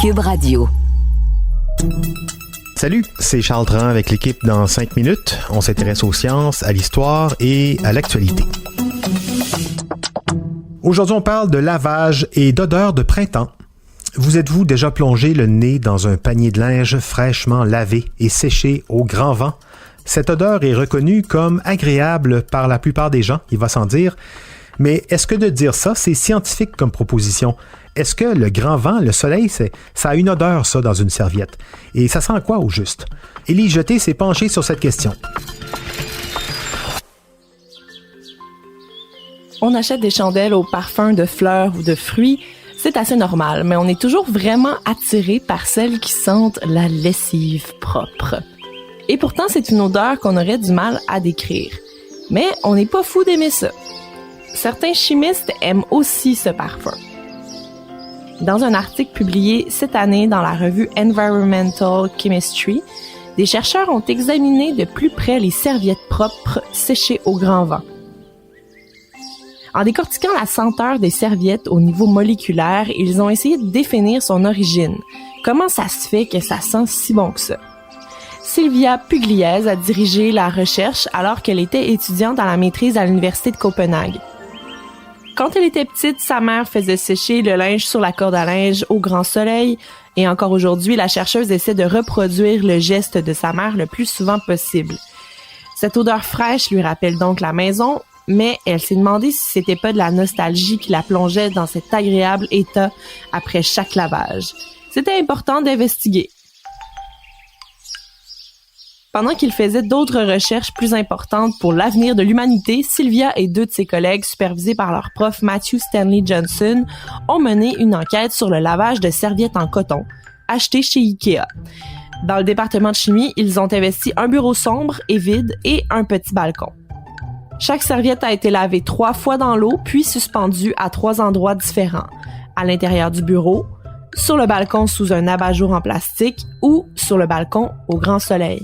Cube Radio. Salut, c'est Charles Dran avec l'équipe dans 5 minutes. On s'intéresse aux sciences, à l'histoire et à l'actualité. Aujourd'hui, on parle de lavage et d'odeur de printemps. Vous êtes-vous déjà plongé le nez dans un panier de linge fraîchement lavé et séché au grand vent? Cette odeur est reconnue comme agréable par la plupart des gens, il va sans dire. Mais est-ce que de dire ça, c'est scientifique comme proposition? Est-ce que le grand vent, le soleil, ça a une odeur, ça, dans une serviette? Et ça sent quoi, au juste? Élie Jeté s'est penchée sur cette question. On achète des chandelles au parfum de fleurs ou de fruits, c'est assez normal, mais on est toujours vraiment attiré par celles qui sentent la lessive propre. Et pourtant, c'est une odeur qu'on aurait du mal à décrire. Mais on n'est pas fou d'aimer ça. Certains chimistes aiment aussi ce parfum. Dans un article publié cette année dans la revue Environmental Chemistry, des chercheurs ont examiné de plus près les serviettes propres séchées au grand vent. En décortiquant la senteur des serviettes au niveau moléculaire, ils ont essayé de définir son origine. Comment ça se fait que ça sent si bon que ça? Sylvia Pugliese a dirigé la recherche alors qu'elle était étudiante à la maîtrise à l'Université de Copenhague. Quand elle était petite, sa mère faisait sécher le linge sur la corde à linge au grand soleil et encore aujourd'hui, la chercheuse essaie de reproduire le geste de sa mère le plus souvent possible. Cette odeur fraîche lui rappelle donc la maison, mais elle s'est demandé si c'était pas de la nostalgie qui la plongeait dans cet agréable état après chaque lavage. C'était important d'investiguer. Pendant qu'il faisait d'autres recherches plus importantes pour l'avenir de l'humanité, Sylvia et deux de ses collègues, supervisés par leur prof Matthew Stanley Johnson, ont mené une enquête sur le lavage de serviettes en coton, achetées chez Ikea. Dans le département de chimie, ils ont investi un bureau sombre et vide et un petit balcon. Chaque serviette a été lavée 3 fois dans l'eau, puis suspendue à 3 endroits différents, à l'intérieur du bureau, sur le balcon sous un abat-jour en plastique ou sur le balcon au grand soleil.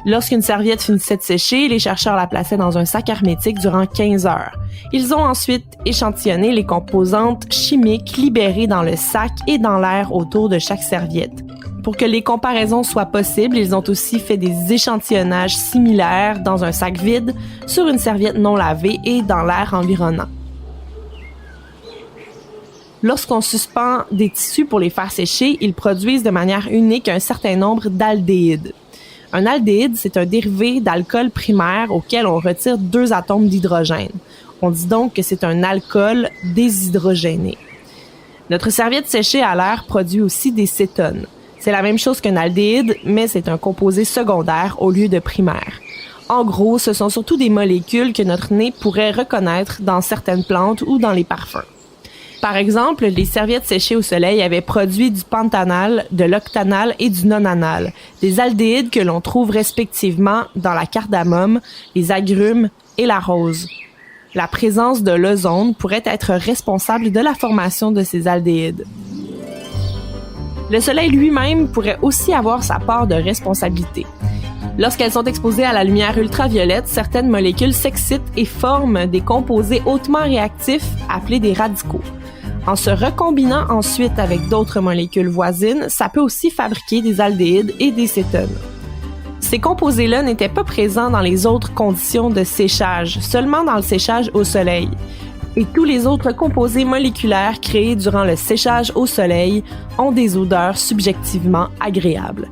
Lorsqu'une serviette finissait de sécher, les chercheurs la plaçaient dans un sac hermétique durant 15 heures. Ils ont ensuite échantillonné les composantes chimiques libérées dans le sac et dans l'air autour de chaque serviette. Pour que les comparaisons soient possibles, ils ont aussi fait des échantillonnages similaires dans un sac vide, sur une serviette non lavée et dans l'air environnant. Lorsqu'on suspend des tissus pour les faire sécher, ils produisent de manière unique un certain nombre d'aldéhydes. Un aldéhyde, c'est un dérivé d'alcool primaire auquel on retire 2 atomes d'hydrogène. On dit donc que c'est un alcool déshydrogéné. Notre serviette séchée à l'air produit aussi des cétones. C'est la même chose qu'un aldéhyde, mais c'est un composé secondaire au lieu de primaire. En gros, ce sont surtout des molécules que notre nez pourrait reconnaître dans certaines plantes ou dans les parfums. Par exemple, les serviettes séchées au soleil avaient produit du pentanal, de l'octanal et du nonanal, des aldéhydes que l'on trouve respectivement dans la cardamome, les agrumes et la rose. La présence de l'ozone pourrait être responsable de la formation de ces aldéhydes. Le soleil lui-même pourrait aussi avoir sa part de responsabilité. Lorsqu'elles sont exposées à la lumière ultraviolette, certaines molécules s'excitent et forment des composés hautement réactifs appelés des radicaux. En se recombinant ensuite avec d'autres molécules voisines, ça peut aussi fabriquer des aldéhydes et des cétones. Ces composés-là n'étaient pas présents dans les autres conditions de séchage, seulement dans le séchage au soleil. Et tous les autres composés moléculaires créés durant le séchage au soleil ont des odeurs subjectivement agréables.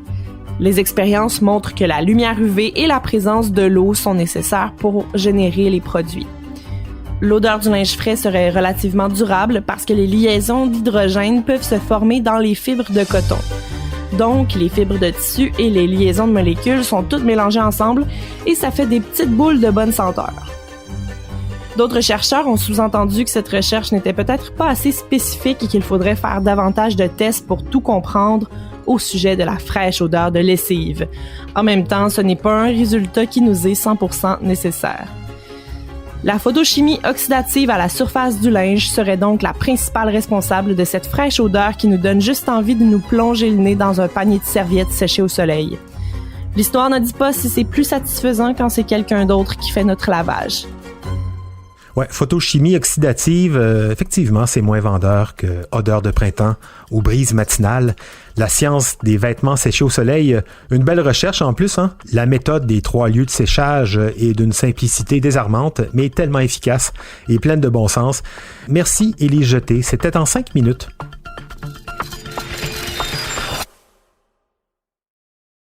Les expériences montrent que la lumière UV et la présence de l'eau sont nécessaires pour générer les produits. L'odeur du linge frais serait relativement durable parce que les liaisons d'hydrogène peuvent se former dans les fibres de coton. Donc, les fibres de tissu et les liaisons de molécules sont toutes mélangées ensemble et ça fait des petites boules de bonne senteur. D'autres chercheurs ont sous-entendu que cette recherche n'était peut-être pas assez spécifique et qu'il faudrait faire davantage de tests pour tout comprendre au sujet de la fraîche odeur de lessive. En même temps, ce n'est pas un résultat qui nous est 100% nécessaire. La photochimie oxydative à la surface du linge serait donc la principale responsable de cette fraîche odeur qui nous donne juste envie de nous plonger le nez dans un panier de serviettes séchées au soleil. L'histoire ne dit pas si c'est plus satisfaisant quand c'est quelqu'un d'autre qui fait notre lavage. Ouais, photochimie oxydative, effectivement, c'est moins vendeur que odeur de printemps ou brise matinale. La science des vêtements séchés au soleil, une belle recherche en plus, hein? La méthode des 3 lieux de séchage est d'une simplicité désarmante, mais tellement efficace et pleine de bon sens. Merci Élise Jeté, c'était en 5 minutes.